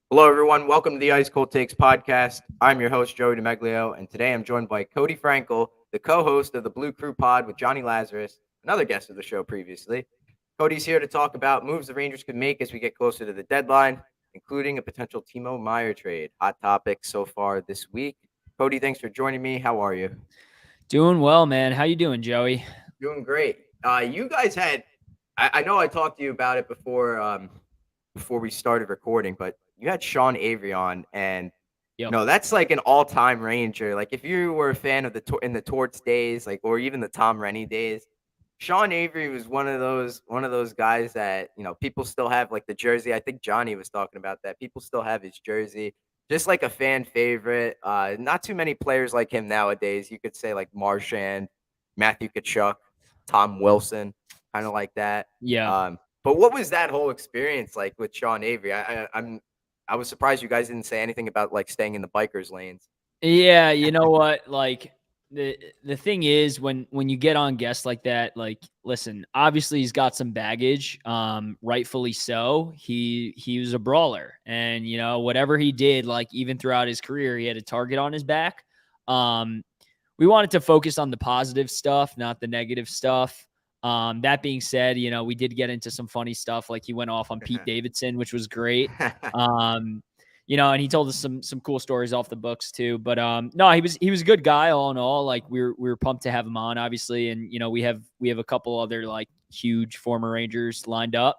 Hello, everyone. Welcome to the Ice Cold Takes podcast. I'm your host, Joey DeMeglio, and today I'm joined by Cody Frankel, the co-host of the Blue Crew Pod with Jonny Lazarus, another guest of the show previously. Cody's here to talk about moves the Rangers could make as we get closer to the deadline, including a potential Timo Meier trade. Hot topic so far this week. Cody, thanks for joining me. How are you? Doing well, man. How you doing, Joey? Doing great. You guys had, I know I talked to you about it before we started recording, but you had Sean Avery on, and Yep. no, that's like an all-time Ranger. Like if you were a fan of in the Torts days, like or even the Tom Rennie days, Sean Avery was one of those guys that people still have like the jersey. I think Johnny was talking about that. People still have his jersey, just like a fan favorite. Not too many players like him nowadays. You could say like Marchand, Matthew Tkachuk, Tom Wilson, kind of like that. Yeah. But what was that whole experience like with Sean Avery? I was surprised you guys didn't say anything about like staying in the bikers lanes. Yeah, you know what? Like the thing is when you get on guests like that, like listen, obviously he's got some baggage, rightfully so. He was a brawler and whatever he did, like even throughout his career, he had a target on his back. Um we wanted to focus on the positive stuff, not the negative stuff. That being said, we did get into some funny stuff. Like he went off on Pete Davidson, which was great. Um, and he told us some cool stories off the books too. But no, he was a good guy all in all. Like we were pumped to have him on, obviously, and we have a couple other like huge former Rangers lined up.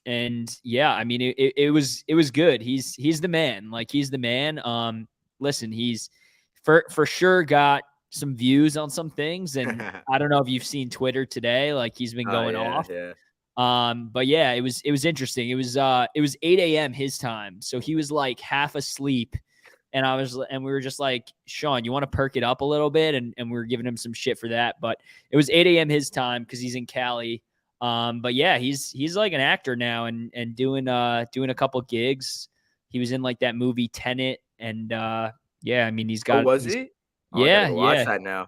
And yeah, I mean it was good. He's the man. Like he's the man. Listen, he's for sure got some views on some things, and I don't know if you've seen Twitter today. Like he's been Oh going yeah, off. yeah. But yeah, it was interesting. It was 8 a.m. his time. So he was like half asleep. And we were just like, Sean, you want to perk it up a little bit? And we were giving him some shit for that. But it was 8 a.m. his time because he's in Cali. But yeah, he's like an actor now and doing a couple gigs. He was in like that movie Tenet, and yeah, I mean Oh, was he? Oh, I gotta yeah, go watch yeah. that now.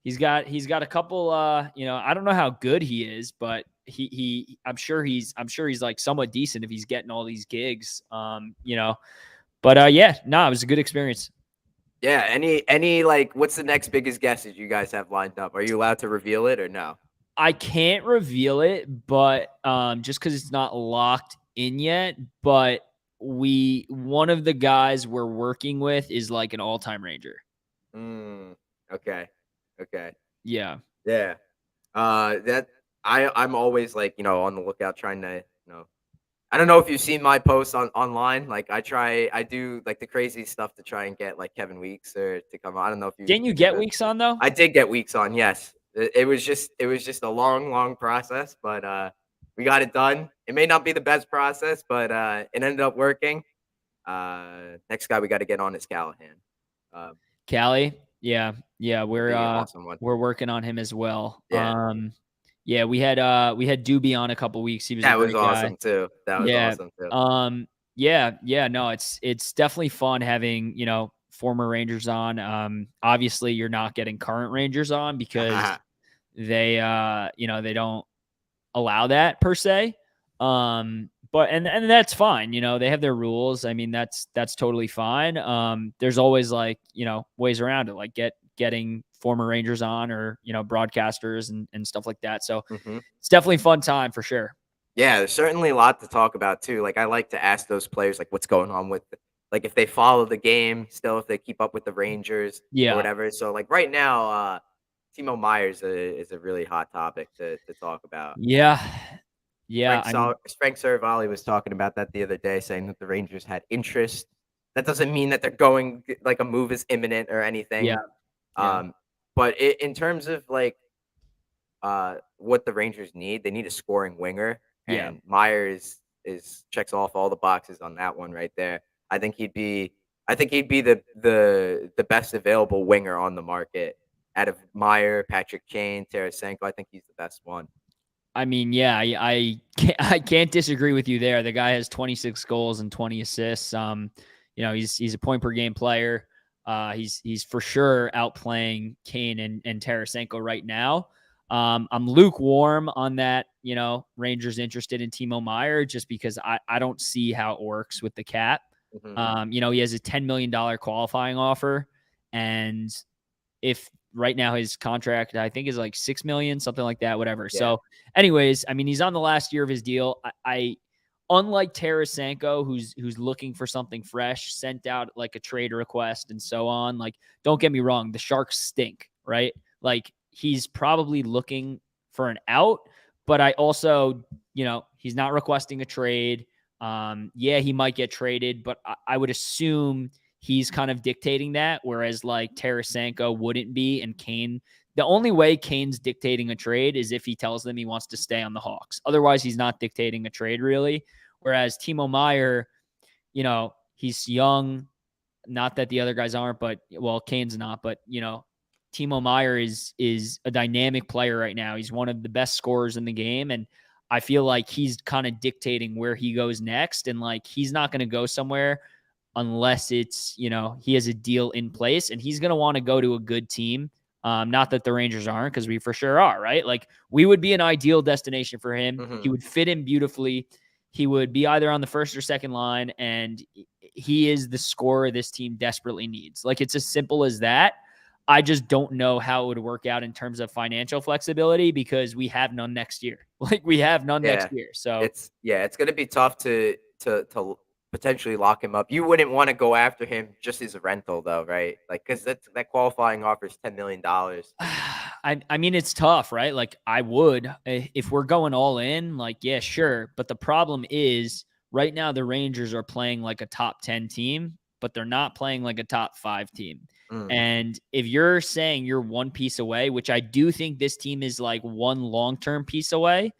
He's got a couple I don't know how good he is, but he I'm sure he's like somewhat decent if he's getting all these gigs. But yeah, no, it was a good experience. Yeah. Any like, what's the next biggest guesses you guys have lined up? Are you allowed to reveal it or no? I can't reveal it, but just because it's not locked in yet, but one of the guys we're working with is like an all-time Ranger. Okay. Okay. Yeah. Yeah. That I'm always like on the lookout trying to I don't know if you've seen my posts online. Like I do like the crazy stuff to try and get like Kevin Weeks or to come on. I don't know if you Didn't you do get that. weeks on though? I did get Weeks on. Yes, it was just a long process, but we got it done. It may not be the best process, but it ended up working. Next guy we got to get on is Callahan. Um, Cali, yeah, yeah, That'd be an awesome one. we're working on him as well. Yeah, Yeah, we had Doobie on a couple weeks. He was a that was great guy. awesome too. That was Yeah, awesome too. yeah, no, it's definitely fun having former Rangers on. Obviously, you're not getting current Rangers on because they don't allow that per se. But and that's fine. They have their rules. I mean, that's totally fine. There's always like, ways around it, like getting former Rangers on or, broadcasters and stuff like that. So Mhm. it's definitely a fun time for sure. Yeah, there's certainly a lot to talk about too. Like I like to ask those players like what's going on with like if they follow the game still, if they keep up with the Rangers or Yeah. whatever. So like right now, Timo Meier is a really hot topic to talk about. Yeah. Yeah. I mean, Frank Saravalli was talking about that the other day, saying that the Rangers had interest. That doesn't mean that they're going like a move is imminent or yeah. anything. Yeah. Um, but in terms of like what the Rangers need, they need a scoring winger, Yeah. and Myers is checks off all the boxes on that one right there. I think he'd be the best available winger on the market out of Meyer, Patrick Kane, Tarasenko. I think he's the best one. I mean, yeah, I can't disagree with you there. The guy has 26 goals and 20 assists. He's a point per game player. He's for sure outplaying Kane and Tarasenko right now. I'm lukewarm on that. Rangers interested in Timo Meier just because I don't see how it works with the cap. Mhm. He has a $10 million qualifying offer, and if right now his contract I think is like 6 million, something like that, whatever. Yeah. So, anyways, I mean he's on the last year of his deal. I unlike Tarasenko, who's looking for something fresh, sent out like a trade request and so on. Like, don't get me wrong, the Sharks stink, right? Like he's probably looking for an out, but I also, he's not requesting a trade. Yeah, he might get traded, but I would assume he's kind of dictating that, whereas like Tarasenko wouldn't be, and Kane. The only way Kane's dictating a trade is if he tells them he wants to stay on the Hawks. Otherwise, he's not dictating a trade really. Whereas Timo Meier, he's young. Not that the other guys aren't, but well, Kane's not. But Timo Meier is a dynamic player right now. He's one of the best scorers in the game, and I feel like he's kind of dictating where he goes next. And like he's not going to go somewhere unless it's, he has a deal in place, and he's going to want to go to a good team. Not that the Rangers aren't, because we for sure are, right? Like we would be an ideal destination for him. He Mhm. would fit in beautifully. He would be either on the first or second line, and he is the scorer this team desperately needs. Like it's as simple as that. I just don't know how it would work out in terms of financial flexibility because we have none next year. Like we have none next Yeah. year. So It's gonna be tough to potentially lock him up. You wouldn't wanna go after him just as a rental though, right? Like, because that qualifying offer is $10 million. I mean, it's tough, right? Like, I would, if we're going all in, like, yeah, sure. But the problem is, right now, the Rangers are playing like a top 10 team, but they're not playing like a top 5 team. Mm. And if you're saying you're one piece away, which I do think this team is like one long term piece away,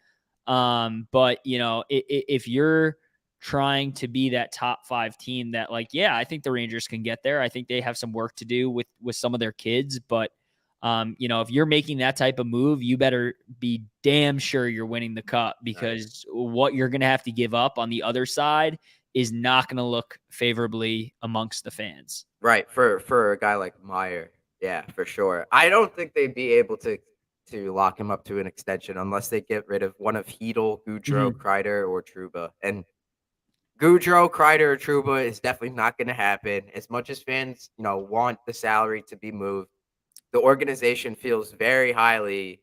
but if you're trying to be that top 5 team, that like, yeah, I think the Rangers can get there. I think they have some work to do with some of their kids, but if you're making that type of move, you better be damn sure you're winning the cup, Right. because what you're going to have to give up on the other side is not going to look favorably amongst the fans. Right, for a guy like Meyer, yeah, for sure. I don't think they'd be able to lock him up to an extension unless they get rid of one of Hedel, Goudreau, Mhm. Kreider, or Trouba. And Goudreau, Kreider, or Trouba is definitely not going to happen. As much as fans, want the salary to be moved, the organization speaks very highly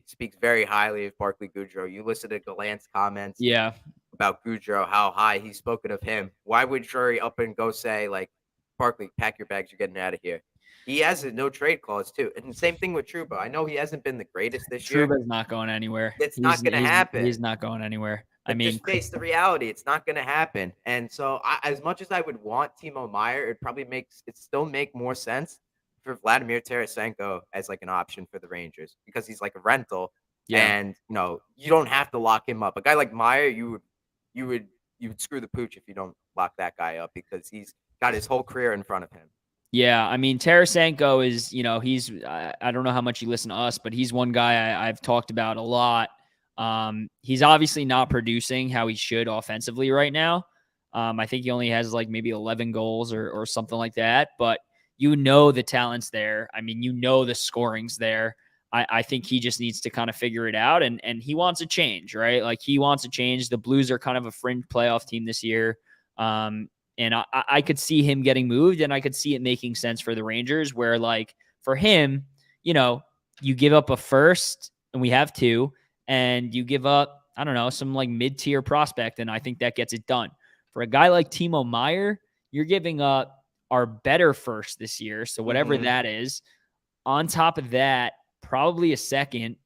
of Barkley Goudreau. You listen to Gallant's comments Yeah. about Goudreau, how high he's spoken of him. Why would Drury up and go say, like, Barkley, pack your bags, you're getting out of here? He has a no trade clause too. And same thing with Trouba. I know he hasn't been the greatest this year. Truba's not going anywhere. It's He's not going to he's happen. he's not going anywhere. I But mean, just face the reality. It's not going to happen. And so, as much as I would want Timo Meyer, it still make more sense for Vladimir Tarasenko as like an option for the Rangers because he's like a rental, yeah. and you don't have to lock him up. A guy like Meyer, you would you would screw the pooch if you don't lock that guy up because he's got his whole career in front of him. Yeah, I mean, Tarasenko is, I don't know how much you listen to us, but he's one guy I've talked about a lot. He's obviously not producing how he should offensively right now. I think he only has like maybe 11 goals or something like that, but the talent's there. I mean, the scoring's there. I think he just needs to kind of figure it out, and he wants a change, right? Like he wants a change. The Blues are kind of a fringe playoff team this year. And I could see him getting moved, and I could see it making sense for the Rangers, where like for him, you give up a first, and we have 2, and you give up, I don't know, some like mid-tier prospect, and I think that gets it done. For a guy like Timo Meier, you're giving up our better first this year, so whatever Mhm. that is. On top of that, probably a second,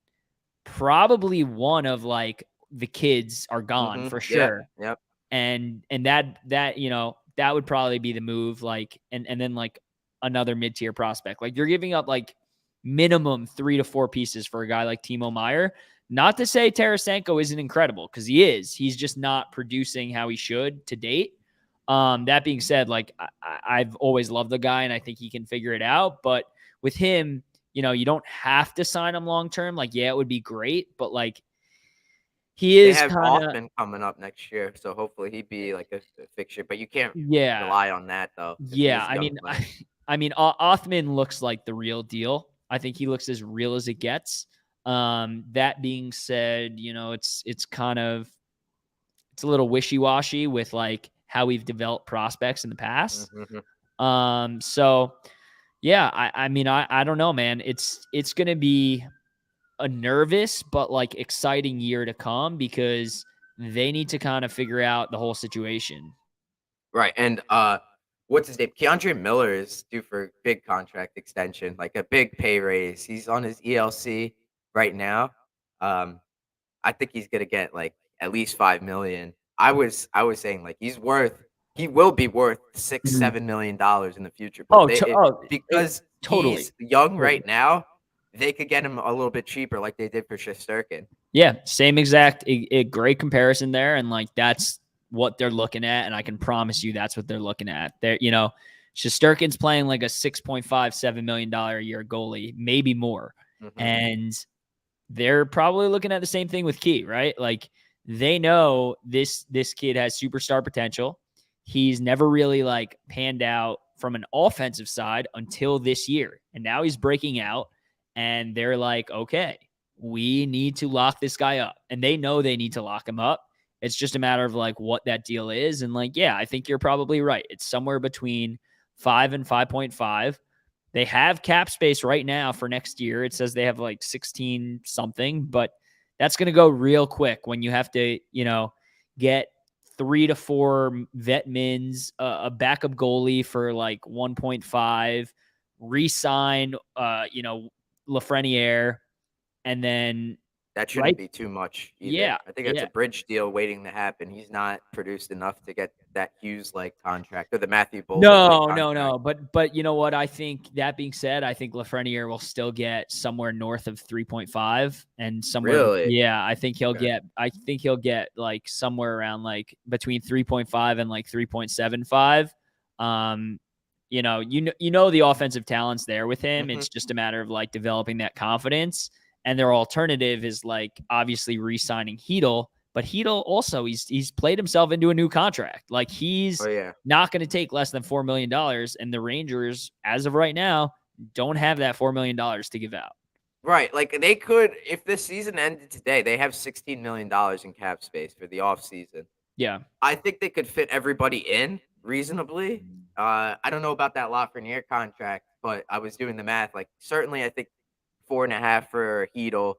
probably one of like the kids are gone Mhm. for Yep. sure, Yep. and that would probably be the move, like, and then like another mid-tier prospect. Like you're giving up like minimum 3 to 4 pieces for a guy like Timo Meier. Not to say Tarasenko isn't incredible, because he's just not producing how he should to date. That being said, like I've always loved the guy, and I think he can figure it out. But with him, you don't have to sign him long term. Like, yeah, it would be great, but like he They is have kind of, Hoffman coming up next year, so hopefully he'd be like a fixture. But you can't yeah. rely on that though because he Yeah, is a I young mean, player. Othman looks like the real deal. I think he looks as real as it gets. That being said, it's a little wishy-washy with like how we've developed prospects in the past. Mhm. So yeah, I mean, I don't know, man. It's gonna be a nervous but like exciting year to come because they need to kind of figure out the whole situation. Right, and, what's his name? Keandre Miller is due for a big contract extension, like a big pay raise. He's on his ELC right now. Um, I think he's gonna get, like, at least 5,000,000. I was saying, like, he will be worth 6, Mhm. $7,000,000 in the future, but Oh, because totally, he's young totally. right now, they could get him a little bit cheaper like they did for Shesterkin. Yeah, same exact a great comparison there, and like that's what they're looking at, and I can promise you that's what they're looking at. Shesterkin's playing like a $6.57 million a year goalie, maybe more, Mhm. and they're probably looking at the same thing with Key, right? Like they know this kid has superstar potential. He's never really like panned out from an offensive side until this year. And now he's breaking out and they're like, "Okay, we need to lock this guy up." And they know they need to lock him up. It's just a matter of like what that deal is and like, yeah, I think you're probably right. It's somewhere between 5 and 5.5. They have cap space right now for next year. It says they have like 16 something, but that's going to go real quick when you have to, get 3 to 4 vet mins, a backup goalie for like 1.5, re-sign, Lafreniere, and then That shouldn't right, be too much either. yeah, I think it's yeah. a bridge deal waiting to happen. He's not produced enough to get that Hughes-like contract or the Matthew Boldy-like No, no, contract. no. But you know what? I think that being said, I think Lafreniere will still get somewhere north of 3.5 and somewhere Really? yeah, Okay. I think he'll get like somewhere around like between 3.5 and like 3.75. Um you know the offensive talent's there with him. Mhm. It's just a matter of like developing that confidence. And their alternative is like obviously re-signing Heedle, but Heedle also he's played himself into a new contract. Like Oh, he's yeah. not going to take less than $4 million. And the Rangers, as of right now, don't have that $4 million to give out. Right, like, they could if this season ended today, they have $16,000,000 in cap space for the offseason. Yeah. I think they could fit everybody in reasonably. I don't know about that Lafreniere contract, but I was doing the math. Like, certainly, I think 4.5 for Heedle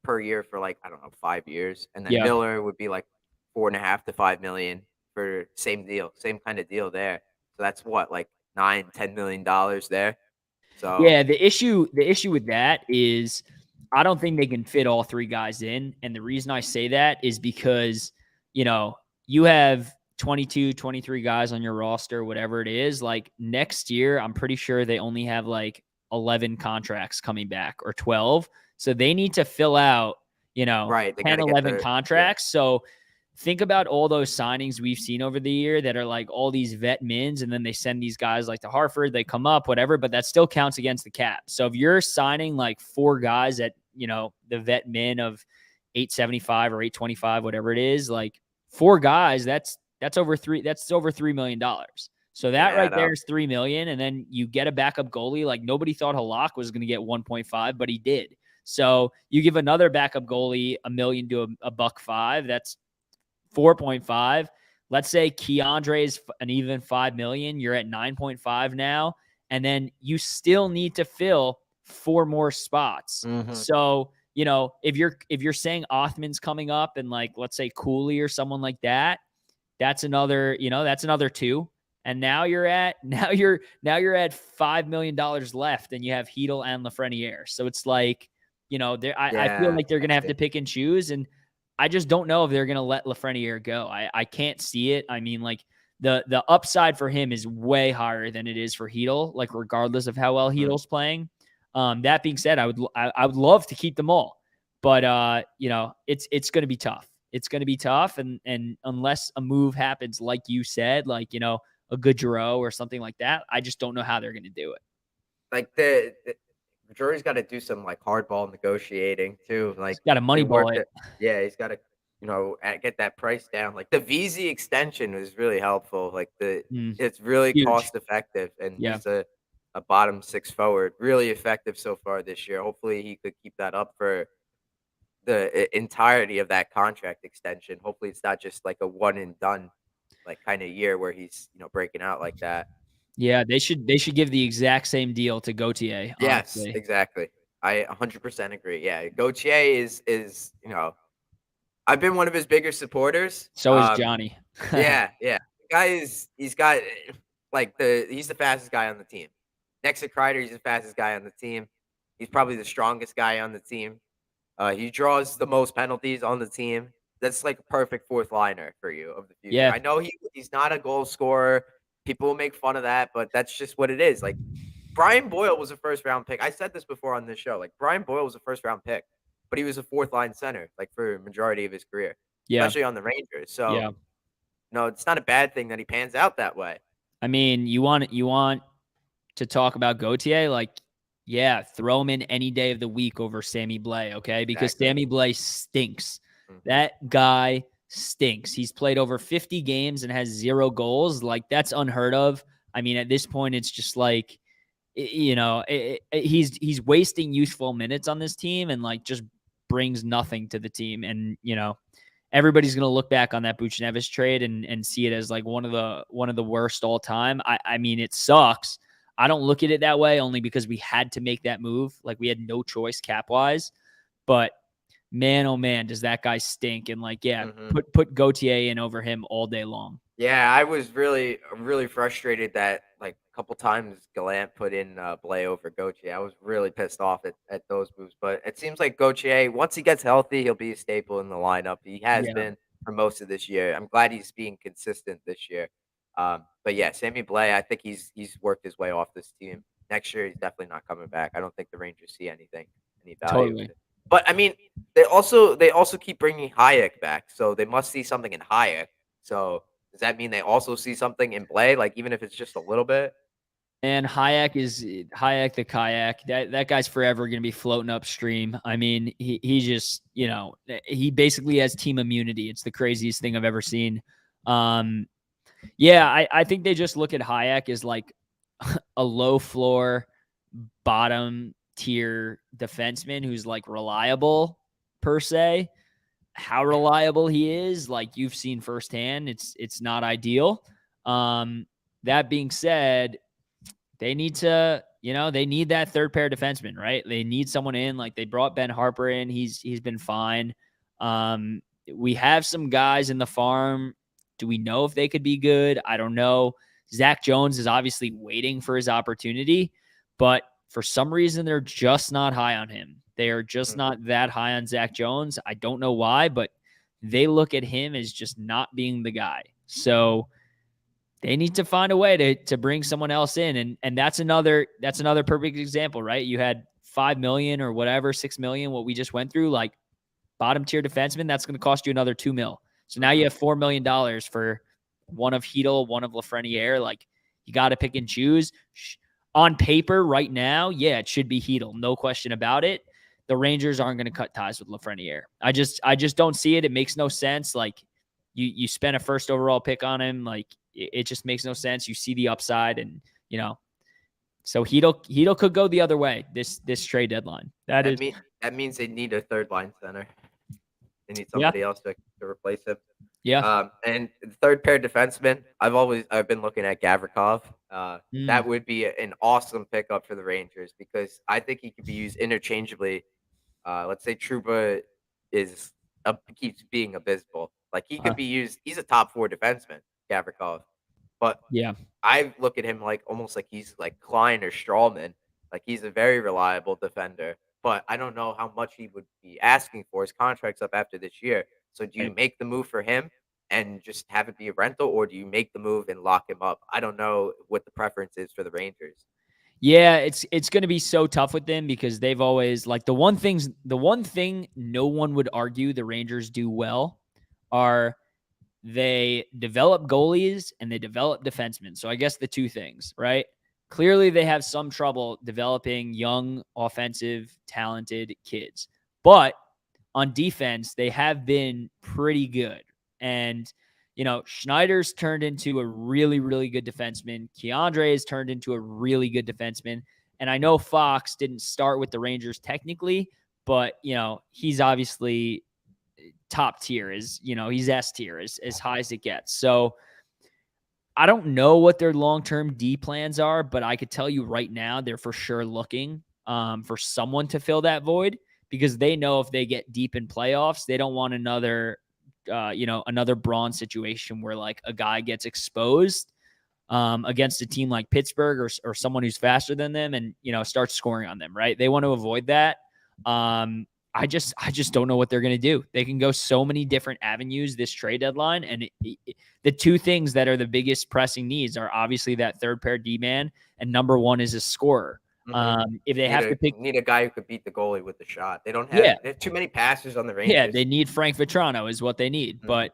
per year for like I don't know 5 years, and then Yeah. Miller would be like 4.5 to 5 million for same deal, same kind of deal there. So that's what like $9, $10 million there. So Yeah. The issue with that is I don't think they can fit all three guys in. And the reason I say that is because, you know, you have 22, 23 guys on your roster, whatever it is. Like next year, I'm pretty sure they only have like 11 contracts coming back or 12. So they need to fill out, right, they got 10, to get 11 the yeah. contracts. So think about all those signings we've seen over the year that are like all these vet mins, and then they send these guys like to Hartford, they come up, whatever, but that still counts against the cap. So if you're signing like 4 guys at, the vet min of 875 or 825, whatever it is, like 4 guys, that's over $3 million. So Gonna that right add there up. is 3 million. And then you get a backup goalie. Like nobody thought Halak was going to get 1.5, but he did. So you give another backup goalie a million to a buck five. That's 4.5. Let's say Keandre is an even 5 million. You're at 9.5 now. And then you still need to fill 4 more spots. Hmm. So, if you're saying Othman's coming up and like let's say Cooley or someone like that, that's another 2. And now you're at $5 million left, and you have Heedle and Lafreniere. So it's like, I feel Yeah, like they're I gonna have to see. pick and choose. And I just don't know if they're going to let Lafreniere go. I can't see it. I mean, like the upside for him is way higher than it is for Heedle, like regardless of how well Hmm. Heedle's playing. That being said, I would love to keep them all, but it's going to be tough. It's going to be tough, and unless a move happens, like you said, like a Gaudreau or something like that, I just don't know how they're going to do it. Like the Drury's got to do some like hardball negotiating too. He's Like got to they moneyball work it. it. Yeah, he's got to get that price down. Like the VZ extension was really helpful. Like Mm, it's really huge. cost effective, and Yeah. he's a bottom six forward, really effective so far this year. Hopefully, he could keep that up for the entirety of that contract extension. Hopefully, it's not just like a one and done like kind of year where he's breaking out like that. Yeah, they should give the exact same deal to Gautier, Yes, honestly. exactly. I 100% agree. Yeah, Gautier is I've been one of his bigger supporters. So is Johnny. Yeah, yeah. The guy he's got like he's the fastest guy on the team. Next to Kreider, he's the fastest guy on the team. He's probably the strongest guy on the team. He draws the most penalties on the team. That's like a perfect fourth liner for you of the future. Yeah. I know he's not a goal scorer. People will make fun of that, but that's just what it is. Like Brian Boyle was a first round pick. I said this before on this show. Like Brian Boyle was a first round pick, but he was a fourth line center like for a majority of his career, Yeah. especially on the Rangers. So Yeah. no, it's not a bad thing that he pans out that way. I mean, you want to talk about Gautier, like, yeah, throw him in any day of the week over Sammy Blais, okay? Because Exactly. Sammy Blais stinks. Hmm. That guy stinks. He's played over 50 games and has 0 goals. Like, that's unheard of. I mean, at this point, it's just like, he's wasting youthful minutes on this team and like just brings nothing to the team. And everybody's going to look back on that Buchnevich trade and see it as like one of the worst all time. I mean, it sucks. I don't look at it that way only because we had to make that move. Like we had no choice cap wise, but man, oh man, does that guy stink. And like, yeah, Hmm. put Gautier in over him all day long. Yeah, I was really frustrated that like a couple times Gallant put in Blay over Gauthier. I was really pissed off at those moves. But it seems like Gauthier, once he gets healthy, he'll be a staple in the lineup. He has Yeah, been for most of this year. I'm glad he's being consistent this year. But yeah, Sammy Blay, I think he's worked his way off this team. Next year, he's definitely not coming back. I don't think the Rangers see any value in totally. it. But I mean, they also keep bringing Hayek back, so they must see something in Hayek. So does that mean they also see something in play, like, even if it's just a little bit? And Hayek the kayak. That guy's forever going to be floating upstream. I mean, he just he basically has team immunity. It's the craziest thing I've ever seen. Um, yeah, I think they just look at Hayek as like a low floor, bottom tier defenseman who's like reliable per se. How reliable he is, like you've seen firsthand, it's not ideal. Um, that being said, they need to, they need that third pair defenseman, right? They need someone in. Like they brought Ben Harper in. He's been fine. We have some guys in the farm. Do we know if they could be good? I don't know. Zach Jones is obviously waiting for his opportunity, but for some reason they're just not high on him. They are just Mhm, not that high on Zach Jones. I don't know why, but they look at him as just not being the guy. So they need to find a way to bring someone else in. And that's another perfect example, right? You had 5 million or whatever, 6 million, what we just went through, like bottom tier defenseman, that's going to cost you another 2 mil. So now you mhm. have $4 million for one of Hedel, one of Lafreniere. Like you got to pick and choose. On paper right now, yeah, it should be Hedel. No question about it. The Rangers aren't going to cut ties with Lafreniere. I just don't see it. It makes no sense. Like you spent a first overall pick on him. Like it just makes no sense. You see the upside, and so Hedel could go the other way this trade deadline. That That is, mean that means they need a third line center. They need yeah, somebody else to replace him. yeah. And the third pair defenseman, I've been looking at Gavrikov. Mm, That would be an awesome pickup for the Rangers because I think he could be used interchangeably. Let's say Trouba keeps being abysmal. Like he uh, could be used. He's a top four defenseman, Gavrikov. But yeah. I look at him like almost like he's like Klein or Strawman. Like he's a very reliable defender, but I don't know how much he would be asking for. His contract's up after this year. So do you Right. make the move for him and just have it be a rental, or do you make the move and lock him up? I don't know what the preference is for the Rangers. Yeah, it's going to be so tough with them because they've always like the one thing no one would argue the Rangers do well are they develop goalies and they develop defensemen. So I guess the two things, right? Clearly they have some trouble developing young, offensive, talented kids. But on defense, they have been pretty good. And, Schneider's turned into a really, really good defenseman. Keandre has turned into a really good defenseman. And I know Fox didn't start with the Rangers technically, but he's obviously top tier, he's S tier, as high as it gets. So I don't know what their long-term D plans are, but I could tell you right now they're for sure looking for someone to fill that void, because they know if they get deep in playoffs, they don't want another Braun situation where like a guy gets exposed against a team like Pittsburgh or someone who's faster than them and starts scoring on them. Right? They want to avoid that. I just don't know what they're going to do. They can go so many different avenues this trade deadline, and the two things that are the biggest pressing needs are obviously that third pair D man, and number one is a scorer. If they have to pick, need a guy who could beat the goalie with the shot. They yeah, have too many passes on the yeah, Rangers. they need Frank Vetrano is what they need, but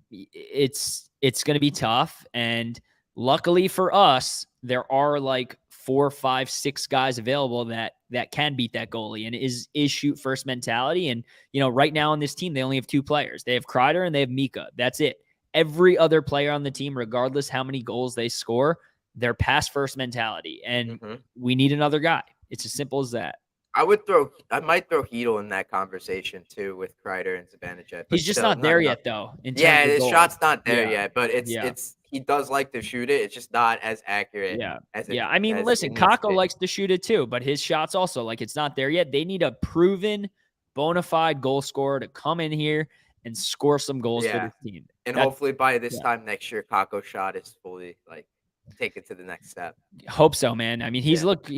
it's going to be tough. And luckily for us, there are like 4, 5, 6 guys available that can beat that goalie and is shoot first mentality. And right now on this team, they only have 2 players. They have Kreider and they have Mika. That's it. Every other player on the team, regardless how many goals they score, they're pass first mentality, and we need another guy. It's as simple as that. I might throw Hedel in that conversation too with Kreider and Zibanejad. He's just not there yet, though. Yeah, his goals. shot's not there yet, but it's he does like to shoot it. It's just not as accurate. Yeah. I mean, listen, Kakko likes to shoot it too, but his shot's also like it's not there yet. They need a proven, bona fide goal scorer to come in here and score some goals for this team. And hopefully by this time next year, Kakko's shot is fully take it to the next step. Hope so, man. I mean, he's looked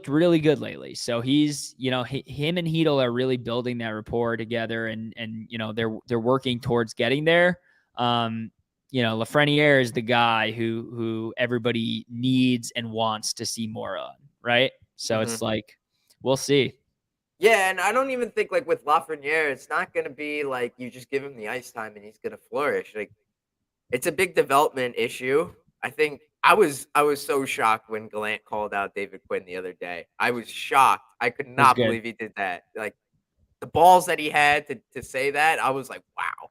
really good lately. So he's, him and Hedel are really building that rapport together, and they're working towards getting there. Lafreniere is the guy who everybody needs and wants to see more on, right? So it's like, we'll see. Yeah, and I don't even think like with Lafreniere, it's not going to be like you just give him the ice time and he's going to flourish. Like, it's a big development issue. I think I was so shocked when Gallant called out David Quinn the other day. I was shocked. I could not believe he did that. Like, the balls that he had to say that, I was like, wow,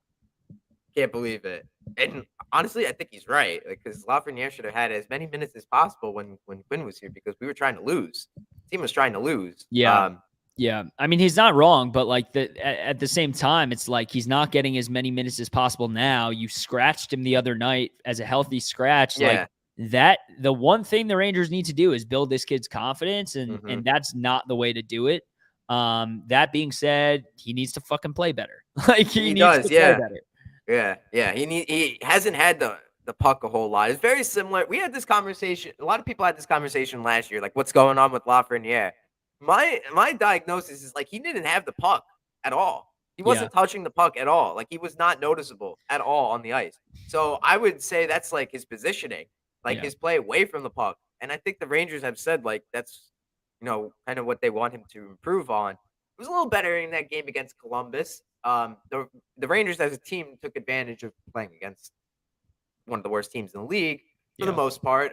can't believe it. And honestly, I think he's right. Like, because Lafreniere should have had as many minutes as possible when Quinn was here, because we were trying to lose. The team was trying to lose. Yeah. Yeah, I mean, he's not wrong, but like at the same time, it's like he's not getting as many minutes as possible now. You scratched him the other night as a healthy scratch. Yeah. Like the one thing the Rangers need to do is build this kid's confidence, and that's not the way to do it. That being said, he needs to fucking play better. Like he needs to play better. Yeah. He hasn't had the puck a whole lot. It's very similar. We had this conversation. A lot of people had this conversation last year. Like, what's going on with Lafreniere? My diagnosis is like he didn't have the puck at all. He wasn't touching the puck at all. Like, he was not noticeable at all on the ice. So I would say that's like his positioning, like his play away from the puck. And I think the Rangers have said like that's kind of what they want him to improve on. It was a little better in that game against Columbus. The Rangers as a team took advantage of playing against one of the worst teams in the league for the most part.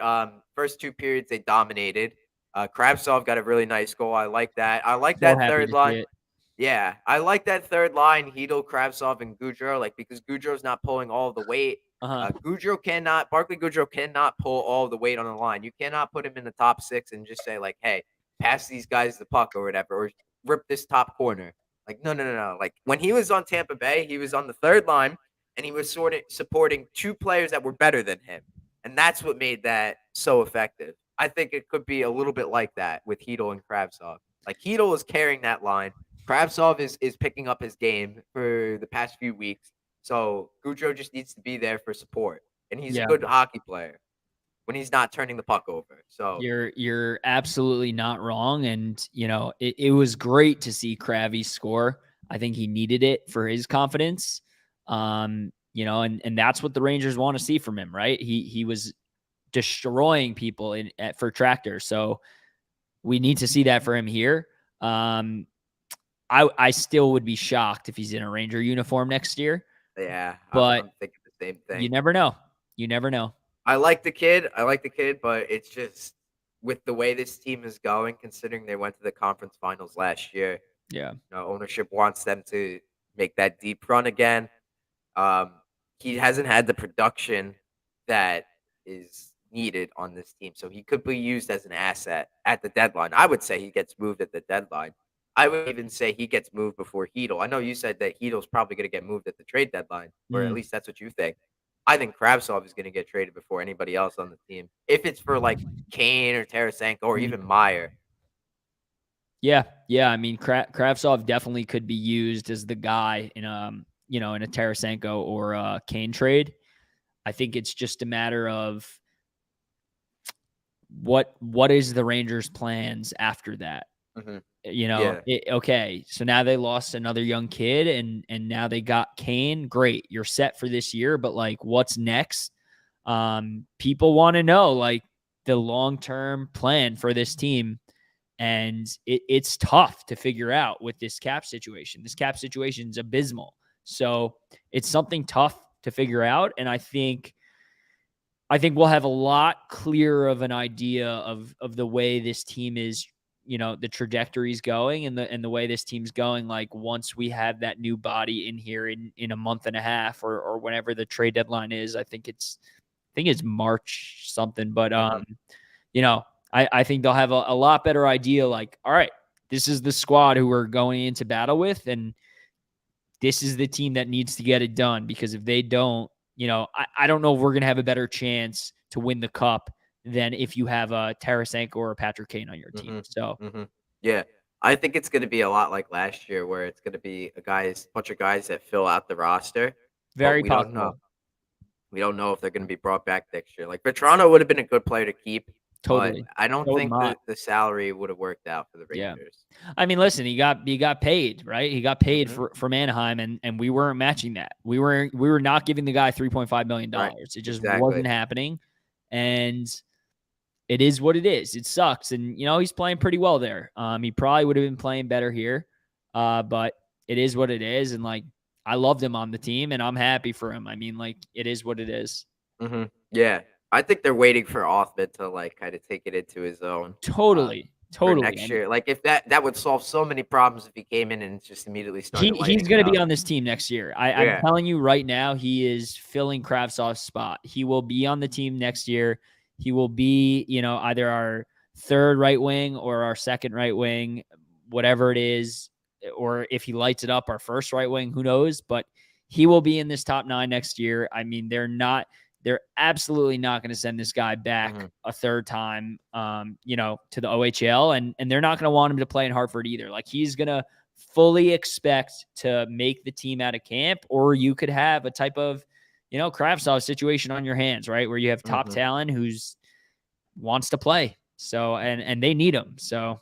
First 2 periods they dominated. Kravtsov got a really nice goal. I like that. I like that third line. Yeah, I like that third line, Hedel, Kravtsov, and Gaudreau, like, because Gaudreau's not pulling all of the weight. Barclay Gaudreau cannot pull all of the weight on the line. You cannot put him in the top 6 and just say, like, hey, pass these guys the puck or whatever, or rip this top corner. Like, no. Like, when he was on Tampa Bay, he was on the third line, and he was supporting 2 players that were better than him. And that's what made that so effective. I think it could be a little bit like that with Hedel and Kravtsov. Like, Hedel is carrying that line. Kravtsov is picking up his game for the past few weeks. So Gaudreau just needs to be there for support. And he's a good hockey player when he's not turning the puck over. So you're absolutely not wrong. And, it was great to see Kravy score. I think he needed it for his confidence. And that's what the Rangers want to see from him, right? He was destroying people for Tractor. So we need to see that for him here. I still would be shocked if he's in a Ranger uniform next year. Yeah, but I'm thinking the same thing. You never know. I like the kid, but it's just with the way this team is going, considering they went to the conference finals last year. Yeah. Ownership wants them to make that deep run again. He hasn't had the production that is needed on this team, so he could be used as an asset at the deadline. I would say he gets moved at the deadline. I would even say he gets moved before Heedle. I know you said that Heedle's probably going to get moved at the trade deadline, or at Mm, least that's what you think. I think Kravtsov is going to get traded before anybody else on the team. If it's for like Kane or Tarasenko or mm. even Meyer. Yeah, yeah. I mean, Kravtsov definitely could be used as the guy in in a Tarasenko or a Kane trade. I think it's just a matter of what is the Rangers' plans after that. Hmm. You know, Yeah. okay, so now they lost another young kid, and now they got Kane. Great, you're set for this year, but like, what's next? People want to know like the long term plan for this team, and it's tough to figure out with this cap situation. This cap situation is abysmal, so it's something tough to figure out, and I think we'll have a lot clearer of an idea of the way this team is, the trajectory is going and the way this team's going. Like once we have that new body in here in a month and a half or whenever the trade deadline is, I think it's March something, but Hmm. you know, I think they'll have a lot better idea. Like, all right, this is the squad who we're going into battle with, and this is the team that needs to get it done, because if they don't, I don't know if we're going to have a better chance to win the cup than if you have a Tarasenko or a Patrick Kane on your team. Hmm. So Hmm. Yeah. I think it's going to be a lot like last year, where it's going to be a bunch of guys that fill out the roster, but very we don't know. possible. We don't know if they're gonna be brought back next year. Like, Vetrano would have been a good player to keep, but Totally. I don't So think not. the salary would have worked out for the Yeah. Rangers. I mean, listen, he got paid, right? He got paid Mhm. from Anaheim, and we weren't matching that. We were not giving the guy $3.5 million. Right. It just Exactly. wasn't happening. And it is what it is. It sucks. And, he's playing pretty well there. He probably would have been playing better here. But it is what it is. And like, I loved him on the team and I'm happy for him. I mean, like, it is what it is. Mhm. Yeah. I think they're waiting for Othman to, like, kinda take it into his own, uh, Totally. for Totally. next And year. Like, if that would solve so many problems if he came in and just immediately started he's lighting it going to be up. on this team next year. I'm Yeah. telling you right now, he is filling Kravtsov's spot. He will be on the team next year. He will be, either our third right wing or our second right wing, whatever it is, or if he lights it up, our first right wing, who knows? But he will be in this top 9 next year. I mean, they're absolutely not going to send this guy back Mhm. a third time, to the OHL, and they're not going to want him to play in Hartford either. Like he's going to fully expect to make the team out of camp, or you could have a type of, Kravtsov situation on your hands, right? Where you have top Mhm. talent who's wants to play. So, and they need him. So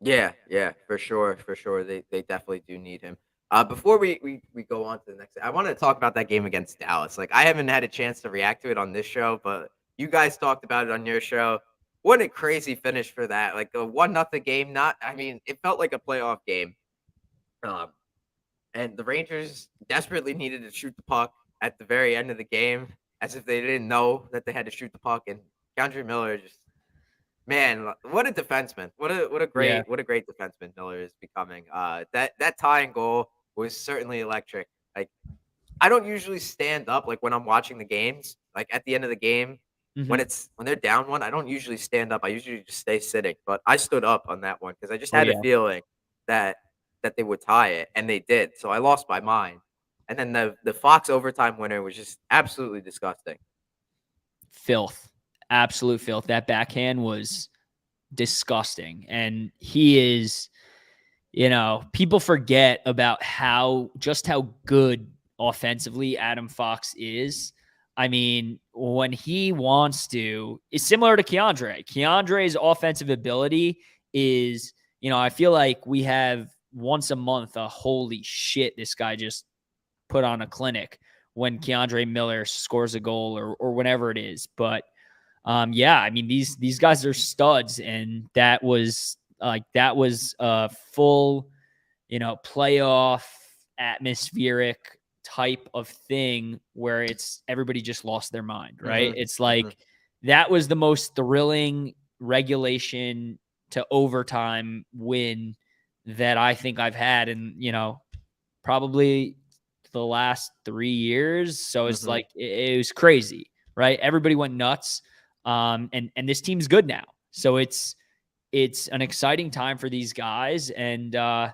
Yeah, yeah, for sure, for sure. They definitely do need him. Before we go on to the next, I want to talk about that game against Dallas. Like, I haven't had a chance to react to it on this show, but you guys talked about it on your show. What a crazy finish for that! Like a 1-0 game. Not, I mean, it felt like a playoff game. Um, and the Rangers desperately needed to shoot the puck at the very end of the game, as if they didn't know that they had to shoot the puck. And Kendra Miller just, man, what a defenseman. yeah. What a great defenseman Miller is becoming. That tying goal was certainly electric. Like, I don't usually stand up like when I'm watching the games. Like at the end of the game, Hmm. when they're down one, I don't usually stand up. I usually just stay sitting. But I stood up on that one because I just Oh had a yeah. feeling that they would tie it, and they did. So I lost my mind. And then the Fox overtime winner was just absolutely disgusting. Filth, absolute filth. That backhand was disgusting. And he is, people forget about how good offensively Adam Fox is. I mean, when he wants to, it's similar to Keandre. Keandre's offensive ability is, I feel like we have once a month a holy shit, this guy just put on a clinic when Keandre Miller scores a goal or whenever it is. But yeah, I mean these guys are studs, and that was a full, playoff atmospheric type of thing where it's everybody just lost their mind, right? Mhm, It's mhm, like that was the most thrilling regulation to overtime win that I think I've had in, probably the last 3 years. So it's mhm. like it was crazy, right? Everybody went nuts. And this team's good now. So it's an exciting time for these guys. And, as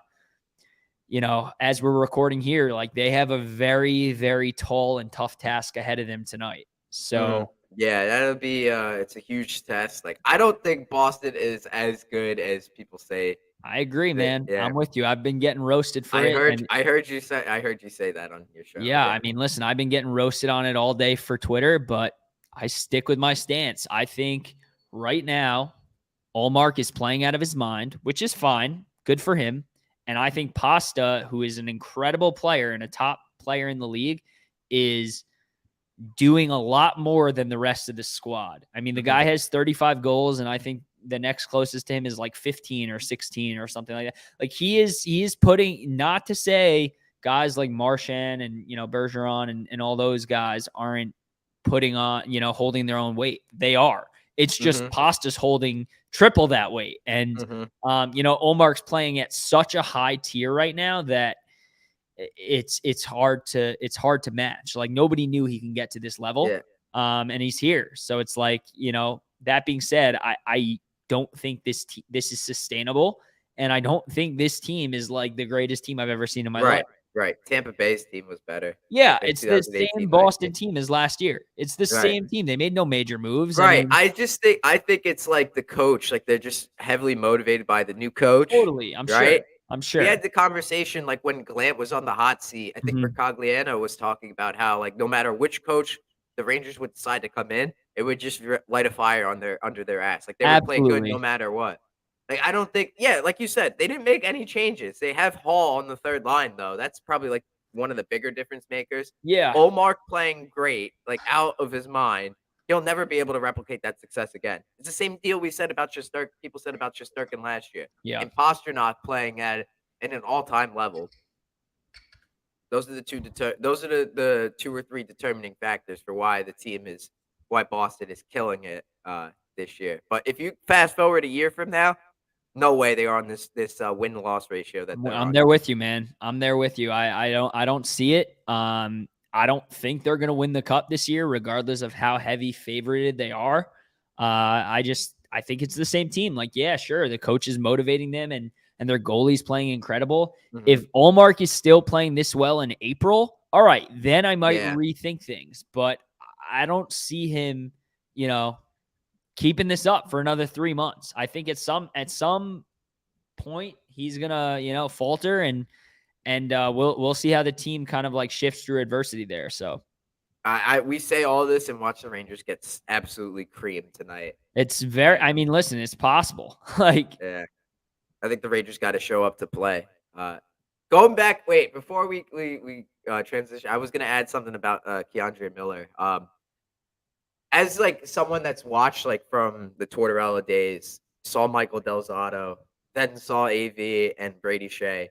we're recording here, like they have a very, very tall and tough task ahead of them tonight. Mhm. So Yeah, that'll be it's a huge test. Like I don't think Boston is as good as people say. I agree, man. Yeah. I'm with you. I've been getting roasted for it. And I heard you say that on your show. yeah, Yeah. I mean, listen, I've been getting roasted on it all day for Twitter, but I stick with my stance. I think right now, Allmark is playing out of his mind, which is fine. Good for him. And I think Pasta, who is an incredible player and a top player in the league, is doing a lot more than the rest of the squad. I mean, the Mhm. guy has 35 goals, and I think the next closest to him is like 15 or 16 or something like that. Like he is putting, not to say guys like Marchand and Bergeron and all those guys aren't putting on, holding their own weight. They are. It's just Mhm. Pasta's holding triple that weight. And Mhm. Omar's playing at such a high tier right now that it's hard to match. Like nobody knew he can get to this level. Yeah. And he's here. So it's like, that being said, I don't think this is sustainable. And I don't think this team is like the greatest team I've ever seen in my life. Right. Right. Tampa Bay's team was better. Yeah, Like in it's the same 2018-19. Boston team as last year. It's the Right. same team. They made no major moves. I Right. mean, I think it's like the coach, like they're just heavily motivated by the new coach, totally. I'm sure. right? I'm We sure. had the conversation like when Glant was on the hot seat. I think Mhm. Bercogliano was talking about how like no matter which coach the Rangers would decide to come in, it would just light a fire on their under their ass. Like they would play good no Absolutely. matter what. Like I don't think, yeah, like you said, they didn't make any changes. They have Hall on the third line though. That's probably like one of the bigger difference makers. Yeah. Omar playing great, like out of his mind. He'll never be able to replicate that success again. It's the same deal we said about Shesterkin. People said about Shesterkin last year. Yeah. And Pasternak playing at an all-time level. Those are those are the two or three determining factors for why Boston is killing it this year. But if you fast forward a year from now, no way they are on this win-loss ratio that they're I'm on. there with you, man. I'm there with you. I don't see it. I don't think they're gonna win the cup this year, regardless of how heavy favorited they are. I think it's the same team. Like, yeah, sure, the coach is motivating them and their goalie's playing incredible. Mhm. If Allmark is still playing this well in April, all right, then I might Yeah. rethink things. But I don't see him, keeping this up for another 3 months. I think at some point he's gonna falter and we'll see how the team kind of like shifts through adversity there. So We say all this and watch the Rangers get absolutely creamed tonight. it's very, And I mean, listen, it's possible. Like, yeah, I think the Rangers got to show up to play. Going back, wait, before we transition, I was gonna add something about Keandre Miller. As like someone that's watched like from the Tortorella days, saw Michael Del Zotto, then saw AV and Brady Shea.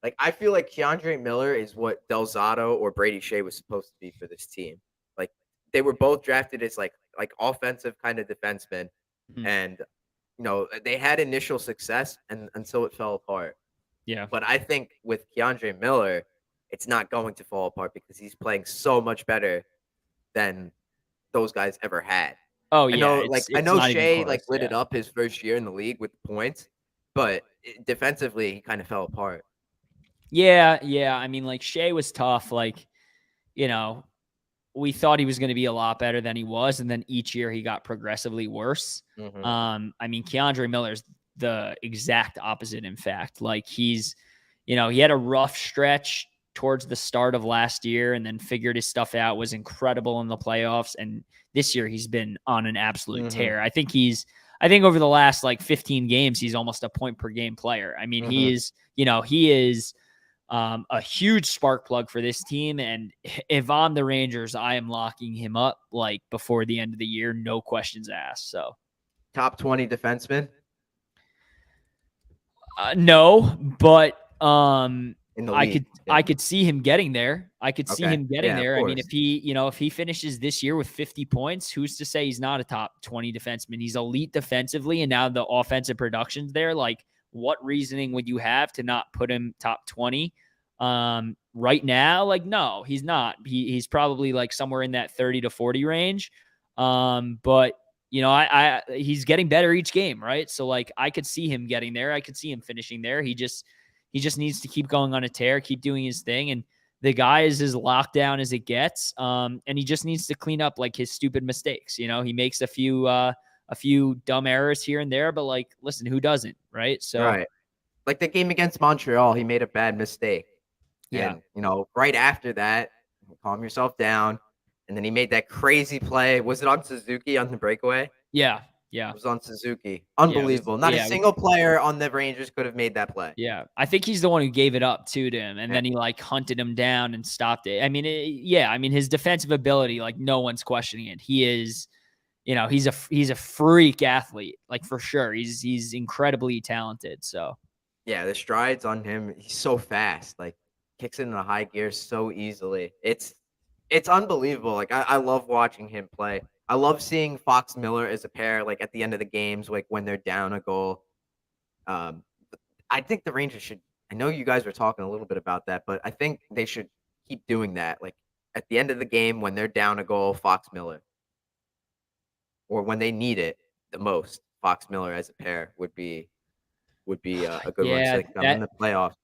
Like I feel like Keandre Miller is what Del Zotto or Brady Shea was supposed to be for this team. Like they were both drafted as like offensive kind of defensemen, mhm, and they had initial success and until it fell apart. yeah. But I think with Keandre Miller, it's not going to fall apart because he's playing so much better than those guys ever had. Oh I yeah, know, like I it's know not even Shea like close. lit Yeah. it up his first year in the league with the points, but defensively he kind of fell apart. Yeah, yeah. I mean, like Shea was tough. Like, you know, we thought he was going to be a lot better than he was, and then each year he got progressively worse. Hmm. I mean, Keandre Miller's the exact opposite. In fact, like he had a rough stretch towards the start of last year, and then figured his stuff out. Was incredible in the playoffs, and this year he's been on an absolute Hmm. tear. I think over the last like 15 games, he's almost a point per game player. I mean, Hmm. he is a huge spark plug for this team. And if I'm the Rangers, I am locking him up like before the end of the year, no questions asked. So Top 20 defenseman no, but in the I league. could Yeah. I could see him getting there. I could see Okay. him getting Yeah, of there. I mean, course. if he finishes this year with 50 points, who's to say he's not a top 20 defenseman? He's elite defensively, and now the offensive production's there. Like, what reasoning would you have to not put him top 20? Right now, like, no, he's not. He's probably like somewhere in that 30 to 40 range. But he's getting better each game, right? So like I could see him getting there. I could see him finishing there. He just needs to keep going on a tear, keep doing his thing. And the guy is as locked down as it gets. And he just needs to clean up like his stupid mistakes. He makes a few dumb errors here and there, but like, listen, who doesn't, right? So Right. Like the game against Montreal, he made a bad mistake. yeah, And, right after that, calm yourself down. And then he made that crazy play. Was it on Suzuki on the breakaway? It yeah, yeah, was on Suzuki. yeah. Unbelievable. Not a It was single player on the Rangers could have made that play. Yeah, I think he's the one who gave it up to him, and Yeah. then he like hunted him down and stopped it. I mean, his defensive ability, like no one's questioning it. He is, he's a freak athlete, like for sure. He's incredibly talented. So Yeah, the strides on him, he's so fast. Like kicks it in a high gear so easily. It's unbelievable. Like I love watching him play. I love seeing Fox Miller as a pair, like at the end of the games, like when they're down a goal. Um, I think the Rangers should. I know you guys were talking a little bit about that, but I think they should keep doing that. Like at the end of the game when they're down a goal, Fox Miller, or when they need it the most, Fox Miller as a pair would be a good one. So yeah, like in the playoffs.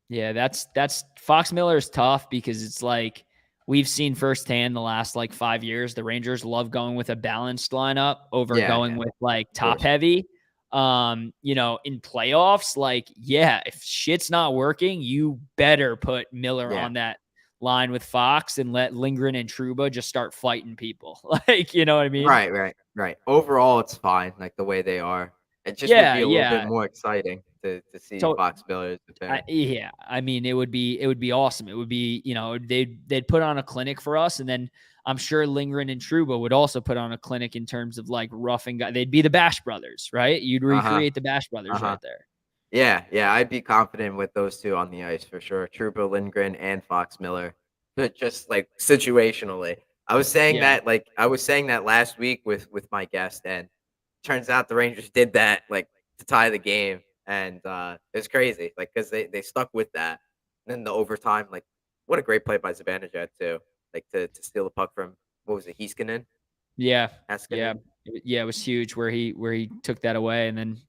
that's Fox Miller is tough because it's like we've seen firsthand the last like 5 years. The Rangers love going with a balanced lineup over Yeah, going yeah, with like of top course. heavy. In playoffs, like, yeah, if shit's not working, you better put Miller Yeah. on that line with Fox and let Lindgren and Truba just start fighting people. Like, you know what I mean? Right, right, right. Overall, it's fine, like the way they are. It just would Yeah, be a little bit yeah. more exciting to see So Fox Miller as a pair. yeah, I mean, it would be awesome. It would be, they'd put on a clinic for us, and then I'm sure Lindgren and Truba would also put on a clinic in terms of like roughing guy. They'd be the Bash Brothers, right? You'd Uh huh. recreate the Bash Uh Brothers huh. right there. Yeah, yeah, I'd be confident with those 2 on the ice for sure. Trouba Lindgren and Fox Miller, but just, like, situationally. Yeah. I was saying that last week with my guest, and turns out the Rangers did that, like, to tie the game, and, it's crazy, like, 'cause they stuck with that. And then the overtime, like, what a great play by Zibanejad too, like, to steal the puck from what was it, Yeah. Yeah. Heiskanen? Yeah, it was huge where he took that away and then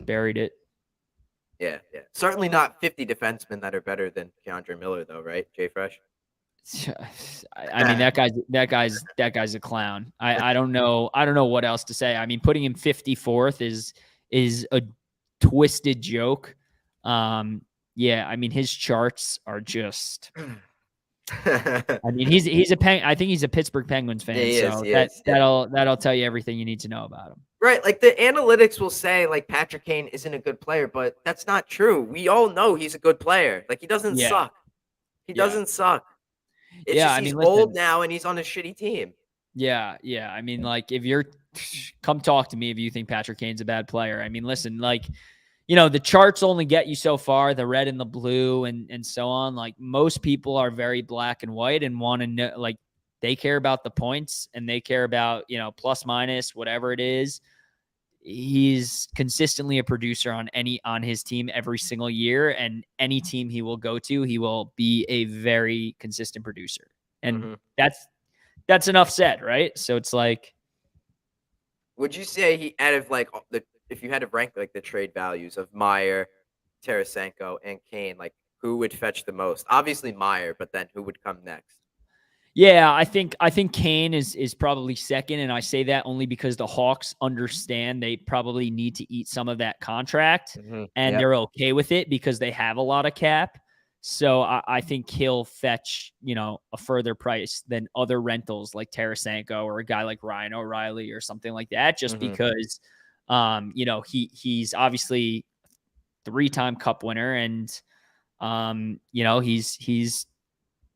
buried it. Yeah, yeah. Certainly not 50 defensemen that are better than Keandre Miller, though, right? Jay Fresh. I mean, that guy's a clown. I don't know. I don't know what else to say. I mean, putting him 54th is a twisted joke. Yeah, I mean, his charts are just. I mean, I think he's a Pittsburgh Penguins Yeah, fan, he is. so He is. Yeah. that'll tell you everything you need to know about him. Right. Like the analytics will say, like Patrick Kane isn't a good player, but that's not true. We all know he's a good player. Like he doesn't Yeah, suck. He yeah, doesn't suck. It's yeah. just I he's mean, old listen. now and he's on a shitty team. Yeah, yeah. I mean, like, if you're come talk to me if you think Patrick Kane's a bad player. I mean, listen, like, the charts only get you so far, the red and the blue and so on. Like, most people are very black and white and want to know, like, they care about the points and they care about, plus minus, whatever it is. He's consistently a producer on his team every single year, and any team he will go to, he will be a very consistent producer. And Hmm. that's enough said, right? So it's like, Would you say he out of like if you had to rank like the trade values of Meyer, Tarasenko, and Kane, like who would fetch the most? Obviously Meyer, but then who would come next? yeah, I think Kane is probably second, and I say that only because the Hawks understand they probably need to eat some of that contract, and Yep. they're okay with it because they have a lot of cap. So I think he'll fetch, a further price than other rentals like Tarasenko or a guy like Ryan O'Reilly or something like that, just Hmm. because, he's obviously 3-time Cup winner, and he's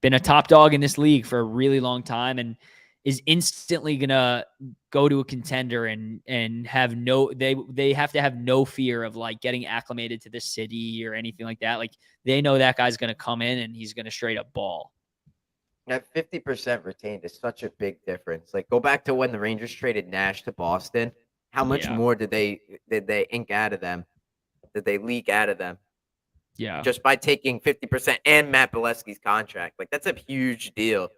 been a top dog in this league for a really long time and is instantly gonna go to a contender and have they have to have no fear of like getting acclimated to the city or anything like that. Like, they know that guy's gonna come in and he's gonna straight up ball. That 50% retained is such a big difference. Like, go back to when the Rangers traded Nash to Boston. How much Yeah. more did they ink out of them? Did they leak out of them Yeah. just by taking 50% and Matt Bolesky's contract? Like, that's a huge deal.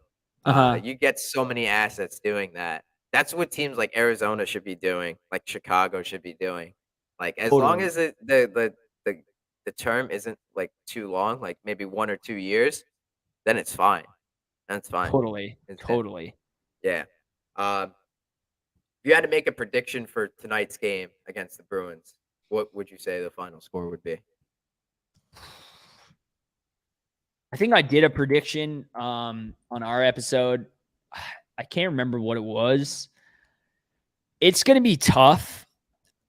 Uh-huh. You get so many assets doing that. That's what teams like Arizona should be doing, like Chicago should be doing. Like, as long Totally. as the the term isn't, like, too long, like, maybe 1 or 2 years, then it's fine. That's fine. Totally. Is that Totally. yeah. If you had to make a prediction for tonight's game against the Bruins, what would you say the final score would be? I think I did a prediction on our episode. I can't remember what it was. It's going to be tough.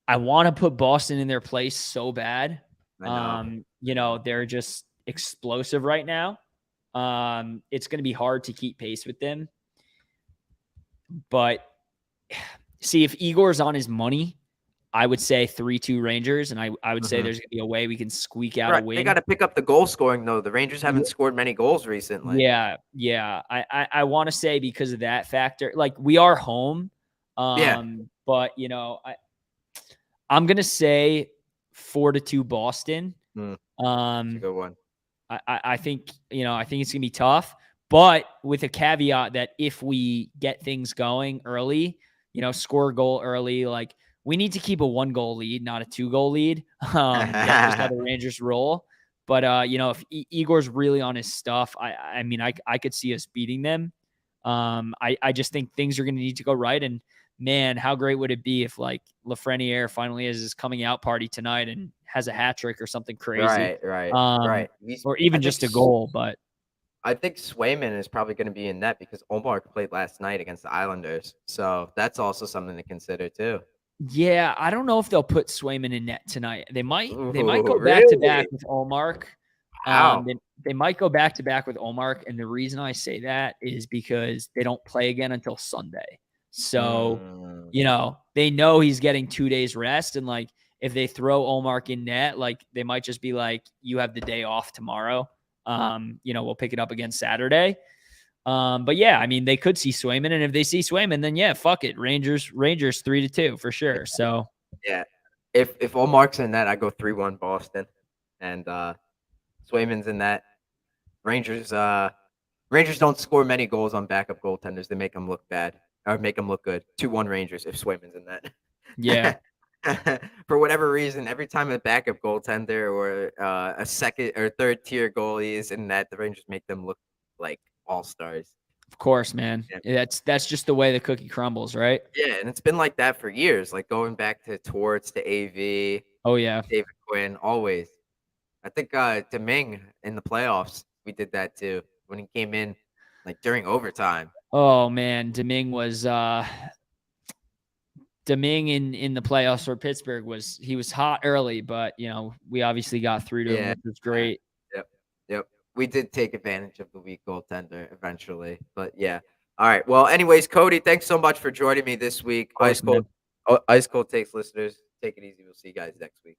I want to put Boston in their place so bad. I know. You I know, know. they're just explosive right now. It's going to be hard to keep pace with them. But see, if Igor's on his money, I would say 3-2 Rangers, and I would say Mhm. there's going to be a way we can squeak out a Right, they win. gotta pick up the goal scoring, though. The Rangers Ye haven't scored many goals recently. Yeah, yeah. I wanna say because of that factor, like, we are home, Yeah. but, you know, I'm gonna say 4-2 Boston. Mm, that's a Um, good one. I think, you know, I think it's gonna be tough, but with a caveat that if we get things going early, you know, score a goal early, like, we need to keep a 1-goal lead, not a 2-goal lead. That's just how the Rangers roll. But, you know, if Igor's really on his stuff, I mean, I could see us beating them. I just think things are gonna need to go right, and man, how great would it be if, like, Lafreniere finally has his coming out party tonight and has a hat trick or something crazy, Right, right, um, right. He's or I even think just a S goal. But I think Swayman is probably gonna be in net because Omar played last night against the Islanders, so that's also something to consider too. yeah, I don't know if they'll put Swayman in net tonight. They might Ooh, go back to back really? with Olmark. Wow. They might go back to back with Olmark, and the reason I say that is because they don't play again until Sunday. So, Mm, you know, they know he's getting 2 days rest, and, like, if they throw Olmark in net, like, they might just be like, "You have the day off tomorrow. You know, we'll pick it up again Saturday." But yeah, I mean, they could see Swayman, and if they see Swayman, then yeah, fuck it. Rangers 3-2 for yeah, sure. So yeah. If Omar's in net, I go 3-1 Boston, and, Swayman's in net. Rangers, Rangers don't score many goals on backup goaltenders. They make them look bad or make them look good. 2-1 Rangers if Swayman's in yeah, that. For whatever reason, every time a backup goaltender or a second or third tier goalie is in that, the Rangers make them look like all stars. of course, man. Yeah. That's just the way the cookie crumbles, right? Yeah, and it's been like that for years, like going back to Torts, to AV, Oh yeah. David Quinn, always. I think Deming in the playoffs, we did that too when he came in like during overtime. Oh man, Deming in the playoffs for Pittsburgh was hot early, but you know, we obviously got through to him, Yeah. which was great. Yep. Yep. We did take advantage of the weak goaltender eventually, but yeah. All right. Well, anyways, Cody, thanks so much for joining me this week. Of course, man. Ice cold takes listeners. Take it easy. We'll see you guys next week.